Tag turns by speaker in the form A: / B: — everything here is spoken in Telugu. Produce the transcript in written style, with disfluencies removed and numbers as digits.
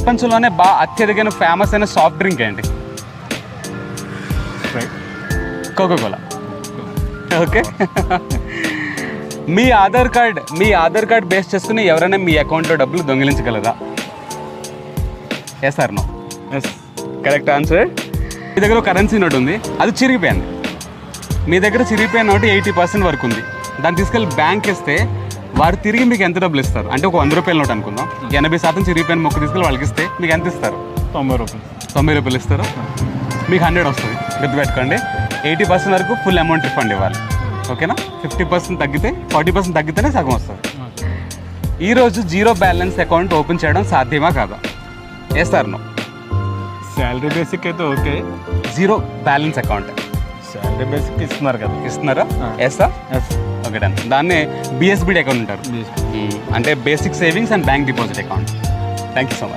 A: ప్రపంచంలోనే బాగా అత్యధికమైన ఫేమస్ అయిన సాఫ్ట్ డ్రింక్ ఏంటి? కోకోకోలా. ఓకే. మీ ఆధార్ కార్డ్ బేస్ చేసుకుని ఎవరైనా మీ అకౌంట్లో డబ్బులు దొంగిలించగలరా? Yes or no?
B: Yes.
A: Correct answer. మీ దగ్గర ఒక కరెన్సీ నోట్ ఉంది, అది చిరిగిపోయింది. మీ దగ్గర చిరిగిపోయిన నోట్ 80% వరకు ఉంది. దాన్ని తీసుకెళ్ళి బ్యాంక్ ఇస్తే వారు తిరిగి మీకు ఎంత డబ్బులు ఇస్తారు? అంటే ఒక 100 రూపాయల నోట్ అనుకుందాం, 80% చిరిగిపోయిన మొక్క తీసుకెళ్ళి వాళ్ళకి ఇస్తే మీకు ఎంత ఇస్తారు?
B: 90 రూపాయలు.
A: 90 రూపాయలు ఇస్తారు. మీకు 100 వస్తుంది. గుర్తుపెట్టుకోండి, 80% వరకు ఫుల్ అమౌంట్ రిఫండ్ ఇవ్వాలి. ఓకేనా? 50% తగ్గితే 40% తగ్గితేనే సగం వస్తుంది. ఈరోజు జీరో బ్యాలెన్స్ అకౌంట్ ఓపెన్ చేయడం సాధ్యమా కాదా? Yes or no?
B: Salary basic అయితే okay.
A: Zero balance account
B: salary basic ఇస్తున్నారు కదా.
A: ఇస్తున్నారా? ఎస్.
B: ఎస్.
A: Okay done. దాన్నే బిఎస్బిడి అకౌంట్ అంటారు. అంటే basic savings and bank deposit account. Thank you so much.